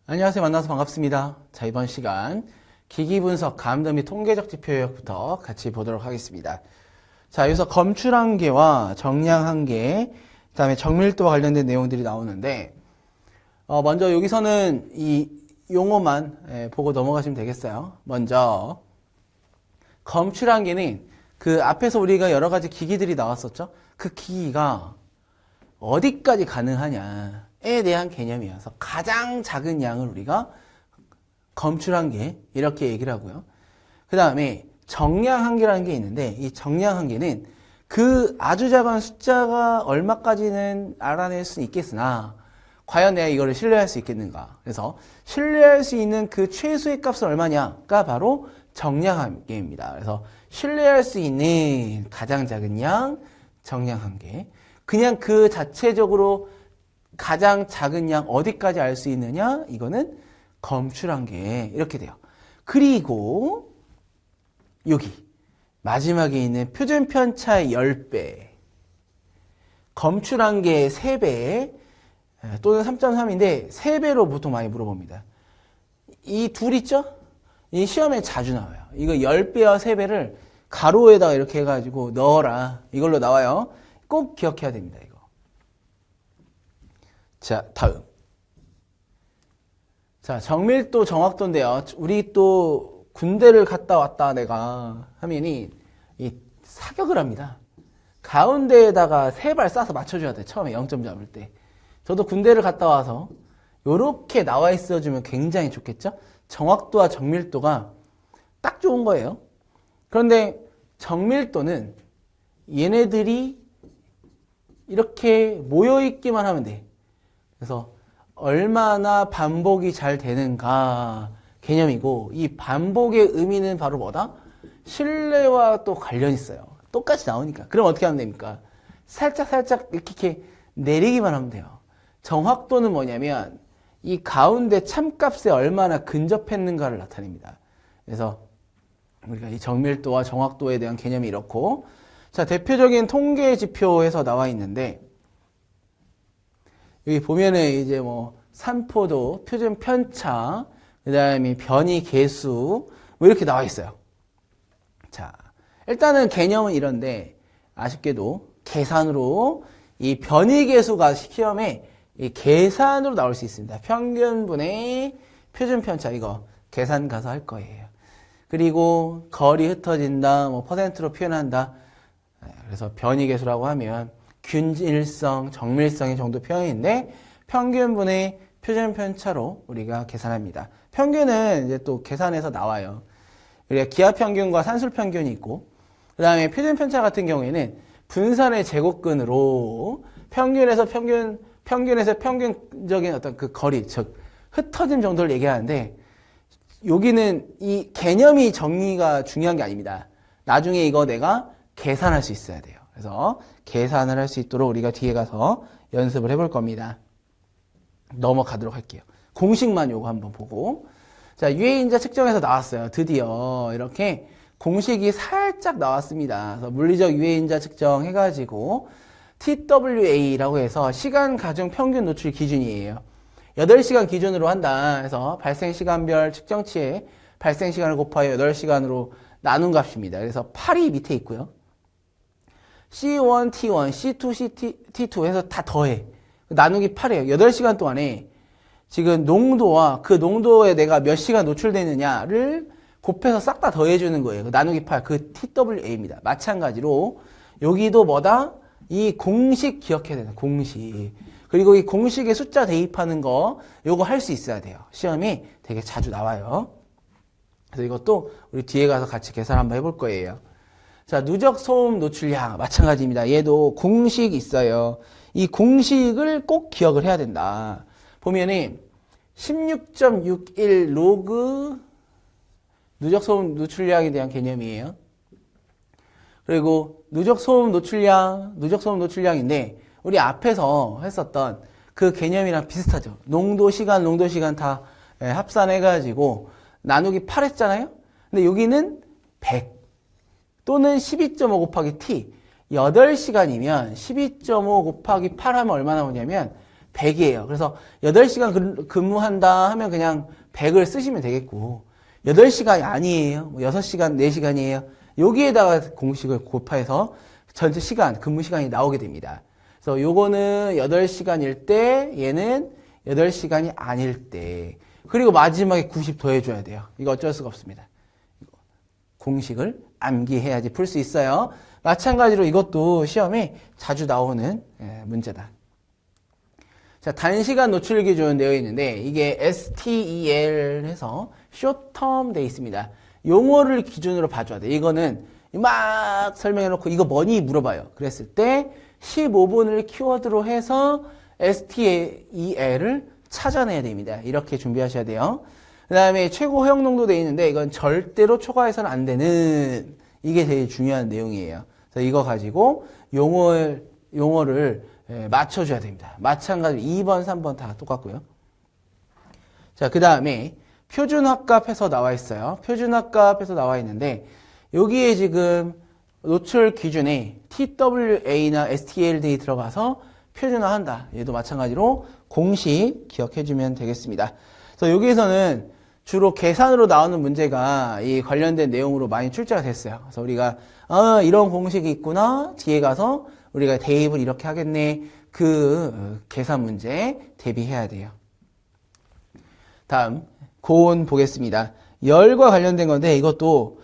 안녕하세요. 만나서 반갑습니다. 자, 이번 시간 기기분석, 감도 및 통계적 지표 요약부터 같이 보도록 하겠습니다. 자, 여기서 검출한계와 정량한계, 그 다음에 정밀도와 관련된 내용들이 나오는데 먼저 여기서는 이 용어만 보고 넘어가시면 되겠어요. 먼저 검출한계는 그 앞에서 우리가 여러 가지 기기들이 나왔었죠. 그 기기가 어디까지 가능하냐에 대한 개념이어서 가장 작은 양을 우리가 검출한계 이렇게 얘기를 하고요. 그 다음에 정량한계라는 게 있는데 이 정량한계는 그 아주 작은 숫자가 얼마까지는 알아낼 수 있겠으나 과연 내가 이거를 신뢰할 수 있겠는가. 그래서 신뢰할 수 있는 그 최소의 값은 얼마냐가 바로 정량한계입니다. 그래서 신뢰할 수 있는 가장 작은 양 정량한계. 그냥 그 자체적으로 가장 작은 양 어디까지 알 수 있느냐? 이거는 검출한계 이렇게 돼요. 그리고 여기 마지막에 있는 표준 편차의 10배, 검출한계의 3배 또는 3.3인데 3배로 보통 많이 물어봅니다. 이 둘 있죠? 이 시험에 자주 나와요. 이거 10배와 3배를 가로에다가 이렇게 해가지고 넣어라. 이걸로 나와요. 꼭 기억해야 됩니다, 이거. 자, 다음. 자, 정밀도, 정확도인데요. 우리 또 군대를 갔다 왔다 내가 하면이 이 사격을 합니다. 가운데에다가 3발 쏴서 맞춰줘야 돼. 처음에 0점 잡을 때. 저도 군대를 갔다 와서 요렇게 나와 있어주면 굉장히 좋겠죠? 정확도와 정밀도가 딱 좋은 거예요. 그런데 정밀도는 얘네들이 이렇게 모여있기만 하면 돼. 그래서 얼마나 반복이 잘 되는가 개념이고 이 반복의 의미는 바로 뭐다? 신뢰와 또 관련이 있어요. 똑같이 나오니까. 그럼 어떻게 하면 됩니까? 살짝 이렇게 내리기만 하면 돼요. 정확도는 뭐냐면 이 가운데 참값에 얼마나 근접했는가를 나타냅니다. 그래서 우리가 이 정밀도와 정확도에 대한 개념이 이렇고 자, 대표적인 통계 지표에서 나와 있는데 여기 보면은 이제 뭐 산포도, 표준 편차, 그 다음에 변이 계수 뭐 이렇게 나와 있어요. 자, 일단은 개념은 이런데 아쉽게도 계산으로 이 변이 계수가 시험에 이 계산으로 나올 수 있습니다. 평균분의 표준 편차 이거 계산 가서 할 거예요. 그리고 거리 흩어진다, 뭐 퍼센트로 표현한다. 그래서 변이계수라고 하면 균일성, 정밀성의 정도 표현인데 평균분의 표준 편차로 우리가 계산합니다. 평균은 이제 또 계산해서 나와요. 우리가 기하 평균과 산술 평균이 있고 그 다음에 표준 편차 같은 경우에는 분산의 제곱근으로 평균에서 평균적인 어떤 그 거리, 즉 흩어짐 정도를 얘기하는데 여기는 이 개념이 정의가 중요한 게 아닙니다. 나중에 이거 내가 계산할 수 있어야 돼요. 그래서 계산을 할 수 있도록 우리가 뒤에 가서 연습을 해볼 겁니다. 넘어가도록 할게요. 공식만 요거 한번 보고 자, 유해인자 측정에서 나왔어요. 드디어 이렇게 공식이 살짝 나왔습니다. 그래서 물리적 유해인자 측정 해가지고 TWA라고 해서 시간 가중 평균 노출 기준이에요. 8시간 기준으로 한다. 해서 발생시간별 측정치의 발생시간을 곱하여 8시간으로 나눈 값입니다. 그래서 8이 밑에 있고요. C1, T1, C2, T2 해서 다 더해. 나누기 8이에요. 8시간 동안에 지금 농도와 그 농도에 내가 몇 시간 노출되느냐를 곱해서 싹 다 더해주는 거예요. 나누기 8, 그 TWA입니다. 마찬가지로 여기도 뭐다? 이 공식 기억해야 되는 공식. 그리고 이 공식에 숫자 대입하는 거 요거 할 수 있어야 돼요. 시험이 되게 자주 나와요. 그래서 이것도 우리 뒤에 가서 같이 계산 한번 해볼 거예요. 자, 누적 소음 노출량 마찬가지입니다. 얘도 공식 있어요. 이 공식을 꼭 기억을 해야 된다. 보면은 16.61 로그 누적 소음 노출량에 대한 개념이에요. 그리고 누적 소음 노출량인데 우리 앞에서 했었던 그 개념이랑 비슷하죠. 농도 시간 다 합산해가지고 나누기 8 했잖아요. 근데 여기는 100 또는 12.5 곱하기 t 8시간이면 12.5 곱하기 8 하면 얼마 나오냐면 100이에요. 그래서 8시간 근무한다 하면 그냥 100을 쓰시면 되겠고 8시간이 아니에요. 6시간, 4시간이에요. 여기에다가 공식을 곱해서 전체 시간, 근무 시간이 나오게 됩니다. 그래서 요거는 8시간일 때 얘는 8시간이 아닐 때 그리고 마지막에 90 더해줘야 돼요. 이거 어쩔 수가 없습니다. 공식을 암기해야지 풀 수 있어요. 마찬가지로 이것도 시험에 자주 나오는 문제다. 자, 단시간 노출 기준 되어 있는데 이게 STEL 해서 short term 되어 있습니다. 용어를 기준으로 봐줘야 돼. 이거는 막 설명해놓고 이거 뭐니 물어봐요. 그랬을 때 15분을 키워드로 해서 STEL을 찾아내야 됩니다. 이렇게 준비하셔야 돼요. 그 다음에 최고 허용 농도 되어 있는데 이건 절대로 초과해서는 안 되는 이게 제일 중요한 내용이에요. 그래서 이거 가지고 용어를 맞춰줘야 됩니다. 마찬가지로 2번, 3번 다 똑같고요. 자, 그 다음에 표준화값에서 나와 있어요. 표준화값에서 나와 있는데 여기에 지금 노출 기준에 TWA나 STL 등이 들어가서 표준화한다. 얘도 마찬가지로 공식 기억해주면 되겠습니다. 그래서 여기에서는 주로 계산으로 나오는 문제가 이 관련된 내용으로 많이 출제가 됐어요. 그래서 우리가 이런 공식이 있구나. 뒤에 가서 우리가 대입을 이렇게 하겠네. 그 계산 문제 대비해야 돼요. 다음 고온 보겠습니다. 열과 관련된 건데 이것도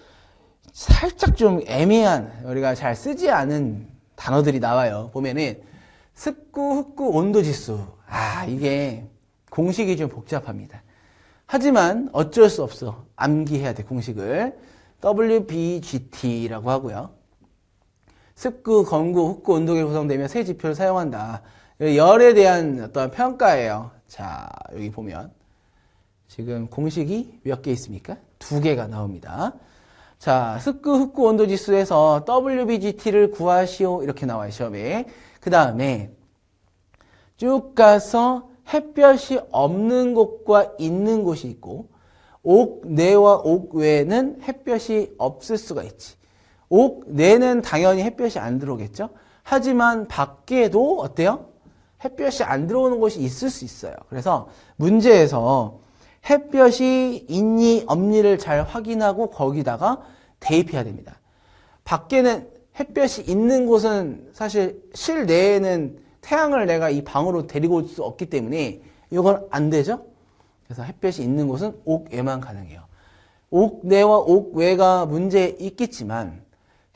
살짝 좀 애매한 우리가 잘 쓰지 않은 단어들이 나와요. 보면은 습구, 흡구, 온도지수. 이게 공식이 좀 복잡합니다. 하지만 어쩔 수 없어. 암기해야 돼, 공식을. WBGT라고 하고요. 습구, 건구, 흡구, 온도계로 구성되며 세 지표를 사용한다. 열에 대한 어떤 평가예요. 자, 여기 보면 지금 공식이 몇 개 있습니까? 2개가 나옵니다. 자, 습구, 흡구, 온도지수에서 WBGT를 구하시오. 이렇게 나와요, 시험에. 그 다음에 쭉 가서 햇볕이 없는 곳과 있는 곳이 있고 옥 내와 옥 외에는 햇볕이 없을 수가 있지. 옥 내는 당연히 햇볕이 안 들어오겠죠. 하지만 밖에도 어때요? 햇볕이 안 들어오는 곳이 있을 수 있어요. 그래서 문제에서 햇볕이 있니 없니를 잘 확인하고 거기다가 대입해야 됩니다. 밖에는 햇볕이 있는 곳은 사실 실내에는 태양을 내가 이 방으로 데리고 올 수 없기 때문에 이건 안 되죠. 그래서 햇볕이 있는 곳은 옥외만 가능해요. 옥내와 옥외가 문제 있겠지만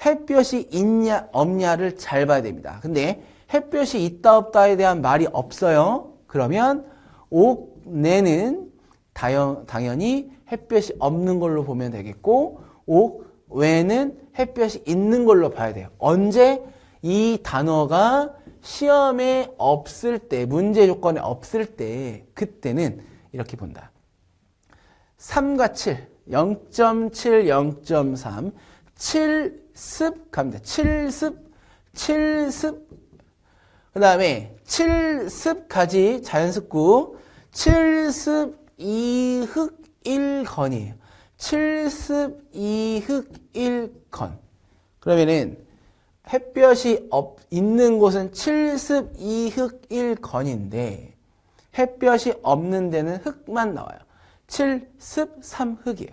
햇볕이 있냐 없냐를 잘 봐야 됩니다. 근데 햇볕이 있다 없다에 대한 말이 없어요. 그러면 옥내는 당연히 햇볕이 없는 걸로 보면 되겠고 옥외는 햇볕이 있는 걸로 봐야 돼요. 언제 이 단어가 시험에 없을 때, 문제 조건에 없을 때 그때는 이렇게 본다. 3과 7, 0.7, 0.3, 7습 갑니다. 7습. 그 다음에 7습까지 자연습구 7습 2흑 1건이에요. 7습 2흑 1건. 그러면은 햇볕이 있는 곳은 7습 2흑 1건인데 햇볕이 없는 데는 흑만 나와요. 7습 3흑이에요.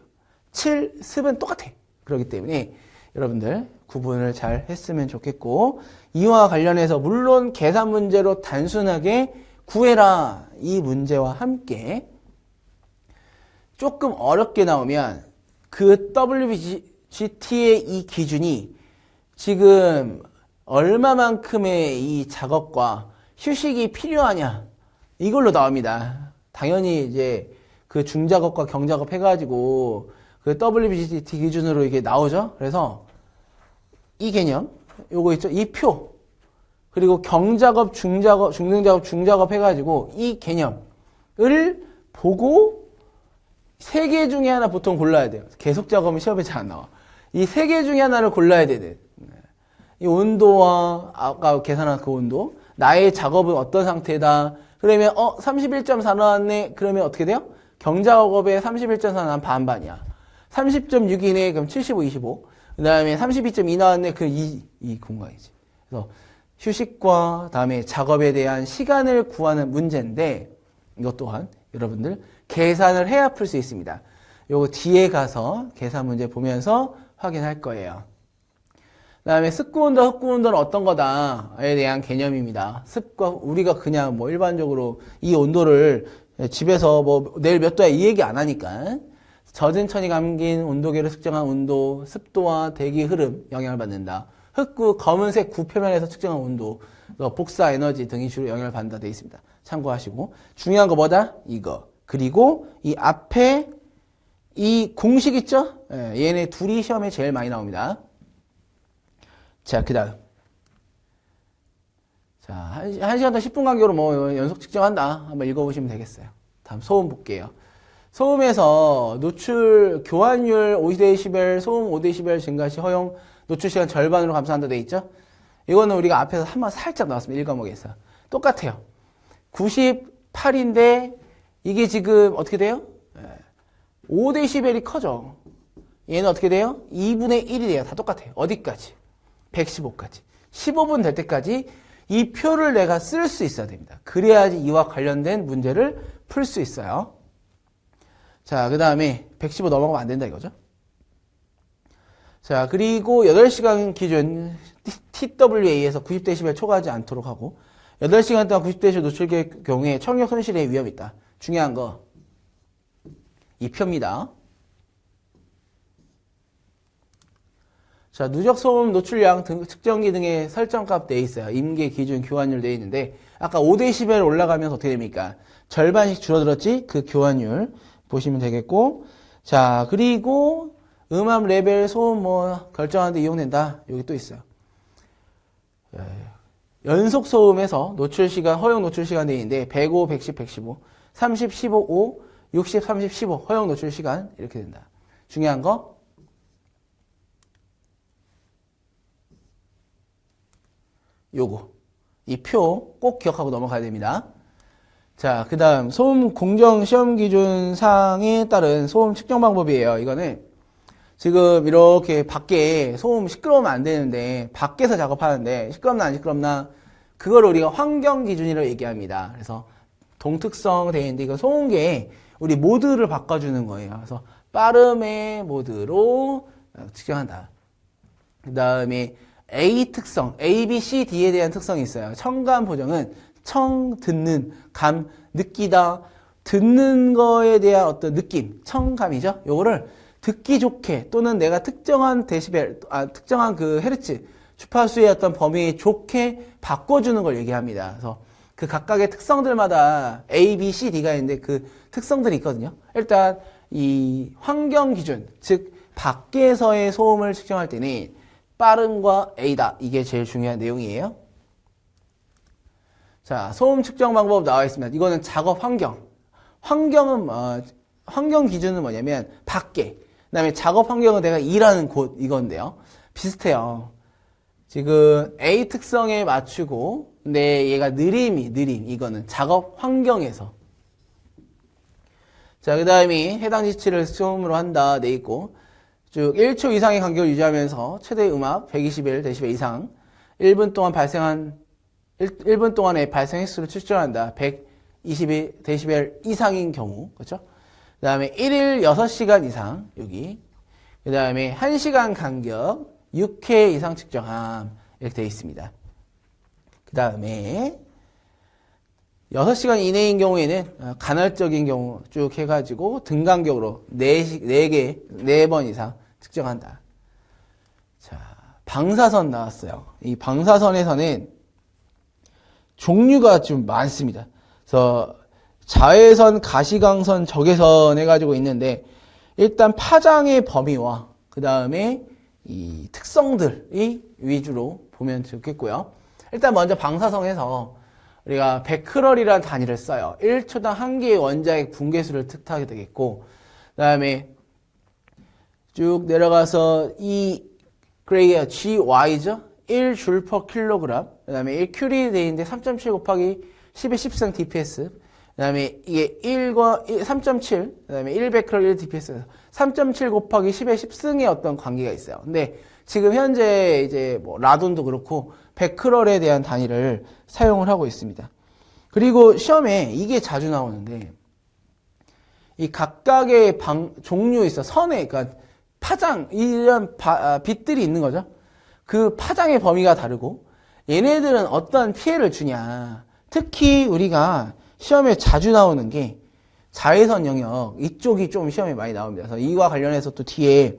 7습은 똑같아. 그렇기 때문에 여러분들 구분을 잘 했으면 좋겠고 이와 관련해서 물론 계산 문제로 단순하게 구해라 이 문제와 함께 조금 어렵게 나오면 그 WBGT의 이 기준이 지금 얼마만큼의 이 작업과 휴식이 필요하냐 이걸로 나옵니다. 당연히 이제 그 중작업과 경작업 해가지고 그 WBGT 기준으로 이게 나오죠. 그래서 이 개념 요거 있죠. 이 표 그리고 경작업, 중작업, 중등작업, 중작업 해가지고 이 개념을 보고 3개 중에 하나 보통 골라야 돼요. 계속 작업은 시험에 잘 안 나와. 이 3개 중에 하나를 골라야 되는. 이 온도와 아까 계산한 그 온도, 나의 작업은 어떤 상태다. 그러면 31.4 나왔네. 그러면 어떻게 돼요? 경작업에 31.4 나면 반반이야. 30.6 이내 그럼 75, 25. 그 다음에 32.2 나왔네. 그 2 공간이지. 그래서 휴식과 다음에 작업에 대한 시간을 구하는 문제인데 이것 또한 여러분들 계산을 해야 풀 수 있습니다. 요거 뒤에 가서 계산 문제 보면서 확인할 거예요. 그 다음에 습구온도 흡구온도는 어떤 거다에 대한 개념입니다. 습과 우리가 그냥 뭐 일반적으로 이 온도를 집에서 뭐 내일 몇 도야 이 얘기 안 하니까 젖은 천이 감긴 온도계로 측정한 온도, 습도와 대기 흐름 영향을 받는다. 흑구 검은색 구 표면에서 측정한 온도, 복사 에너지 등이 주로 영향을 받는다 되어 있습니다. 참고하시고 중요한 거 뭐다? 이거. 그리고 이 앞에 이 공식 있죠? 얘네 둘이 시험에 제일 많이 나옵니다. 자, 그 다음. 자, 1시간 더 10분 간격으로 뭐 연속 측정한다. 한번 읽어보시면 되겠어요. 다음 소음 볼게요. 소음에서 노출 교환율 5dB, 소음 5dB 증가 시 허용 노출 시간 절반으로 감소한다 돼 있죠? 이거는 우리가 앞에서 한번 살짝 나왔습니다. 1과목에서. 똑같아요. 98인데 이게 지금 어떻게 돼요? 5dB이 커져. 얘는 어떻게 돼요? 2분의 1이 돼요. 다 똑같아요. 어디까지? 115까지. 15분 될 때까지 이 표를 내가 쓸 수 있어야 됩니다. 그래야지 이와 관련된 문제를 풀 수 있어요. 자, 그 다음에 115 넘어가면 안 된다 이거죠. 자, 그리고 8시간 기준 TWA에서 90dB 초과하지 않도록 하고 8시간 동안 90dB 노출될 경우에 청력 손실의 위험이 있다. 중요한 거 이 표입니다. 자, 누적 소음 노출량 등 측정기 등의 설정값 돼 있어요. 임계 기준 교환율 돼 있는데 아까 5dB 올라가면서 어떻게 됩니까? 절반씩 줄어들었지? 그 교환율 보시면 되겠고, 자, 그리고 음압 레벨 소음 뭐 결정하는데 이용된다. 여기 또 있어요. 연속 소음에서 노출 시간, 허용 노출 시간 돼 있는데 105, 110, 115, 30, 15, 5, 60, 30, 15 허용 노출 시간 이렇게 된다. 중요한 거 요거 이 표 꼭 기억하고 넘어가야 됩니다. 자, 그 다음 소음 공정 시험 기준 사항에 따른 소음 측정 방법이에요. 이거는 지금 이렇게 밖에 소음 시끄러우면 안 되는데 밖에서 작업하는데 시끄럽나 안 시끄럽나 그걸 우리가 환경 기준이라고 얘기합니다. 그래서 동특성 되어 있는데 이거 소음계에 우리 모드를 바꿔주는 거예요. 그래서 빠름의 모드로 측정한다. 그 다음에 A 특성, A, B, C, D에 대한 특성이 있어요. 청감 보정은 청, 듣는, 감, 느끼다, 듣는 거에 대한 어떤 느낌, 청감이죠. 요거를 듣기 좋게 또는 내가 특정한 데시벨, 특정한 그 헤르츠, 주파수의 어떤 범위에 좋게 바꿔주는 걸 얘기합니다. 그래서 그 각각의 특성들마다 A, B, C, D가 있는데 그 특성들이 있거든요. 일단 이 환경 기준, 즉 밖에서의 소음을 측정할 때는 빠름과 A다. 이게 제일 중요한 내용이에요. 자, 소음 측정 방법 나와 있습니다. 이거는 작업 환경. 환경은 환경 기준은 뭐냐면 밖에. 그다음에 작업 환경은 내가 일하는 곳 이건데요. 비슷해요. 지금 A 특성에 맞추고 근데 얘가 느림 이거는 작업 환경에서. 자, 그 다음에 해당 지치를 소음으로 한다 돼 있고 쭉 1초 이상의 간격을 유지하면서 최대 음압 121dB 이상 1분 동안의 발생 횟수를 측정한다. 122dB 이상인 경우 그렇죠? 그 다음에 1일 6시간 이상 여기 그 다음에 1시간 간격 6회 이상 측정함 이렇게 되어 있습니다. 그 다음에 6시간 이내인 경우에는 간헐적인 경우 쭉 해가지고 등간격으로 4번 이상 측정한다. 자, 방사선 나왔어요. 이 방사선에서는 종류가 좀 많습니다. 그래서 자외선, 가시광선, 적외선 해가지고 있는데 일단 파장의 범위와 그 다음에 이 특성들이 위주로 보면 좋겠고요. 일단 먼저 방사선에서 우리가 베크럴이라는 단위를 써요. 1초당 1개의 원자의 붕괴수를 뜻하게 되겠고 그 다음에 쭉 내려가서 이 그레이가 GY죠. 1줄 per 킬로그램. 그 다음에 1큐리 되어 있는데 3.7 곱하기 10의 10성 DPS. 그 다음에 이게 3.7. 그 다음에 1베크럴 1 DPS. 3.7 곱하기 10의 10승의 어떤 관계가 있어요. 근데 지금 현재 이제 뭐 라돈도 그렇고 베크럴에 대한 단위를 사용을 하고 있습니다. 그리고 시험에 이게 자주 나오는데 이 각각의 종류 있어. 선에, 그러니까 파장, 이런 빛들이 있는 거죠. 그 파장의 범위가 다르고 얘네들은 어떤 피해를 주냐. 특히 우리가 시험에 자주 나오는 게 자외선 영역, 이쪽이 좀 시험에 많이 나옵니다. 그래서 이와 관련해서 또 뒤에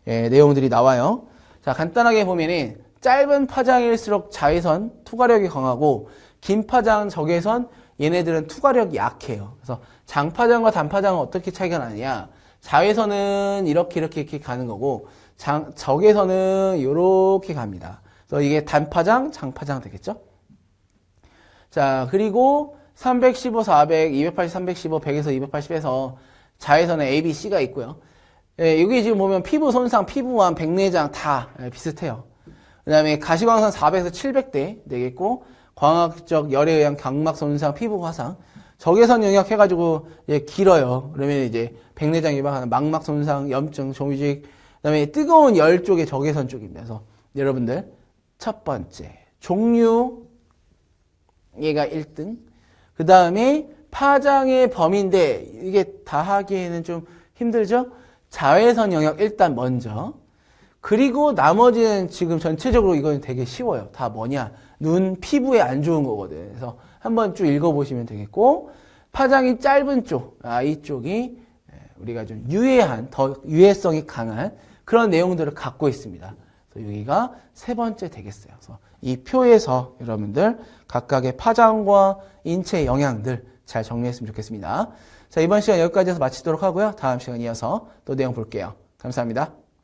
내용들이 나와요. 자, 간단하게 보면은 짧은 파장일수록 자외선 투과력이 강하고 긴 파장, 적외선 얘네들은 투과력이 약해요. 그래서 장파장과 단파장은 어떻게 차이가 나느냐? 자외선은 이렇게 가는 거고 적외선은 이렇게 갑니다. 그래서 이게 단파장, 장파장 되겠죠? 자, 그리고 315, 400, 280, 315, 100에서 280에서 자외선에 A, B, C가 있고요. 예, 여기 지금 보면 피부 손상, 피부암, 백내장 다 비슷해요. 그 다음에 가시광선 400에서 700대 되겠고, 광학적 열에 의한 각막 손상, 피부 화상, 적외선 영역 해가지고 길어요. 그러면 이제 백내장 유발하는 망막 손상, 염증, 조직그 다음에 뜨거운 열 쪽에 적외선 쪽입니다. 그래서 여러분들 첫 번째 종류 얘가 1등. 그 다음에 파장의 범위인데 이게 다 하기에는 좀 힘들죠? 자외선 영역 일단 먼저. 그리고 나머지는 지금 전체적으로 이건 되게 쉬워요. 다 뭐냐? 눈, 피부에 안 좋은 거거든. 그래서 한번 쭉 읽어보시면 되겠고, 파장이 짧은 쪽, 이쪽이 우리가 좀 유해한, 더 유해성이 강한 그런 내용들을 갖고 있습니다. 그래서 여기가 세 번째 되겠어요. 그래서 이 표에서 여러분들 각각의 파장과 인체 영향들 잘 정리했으면 좋겠습니다. 자, 이번 시간 여기까지 해서 마치도록 하고요. 다음 시간 이어서 또 내용 볼게요. 감사합니다.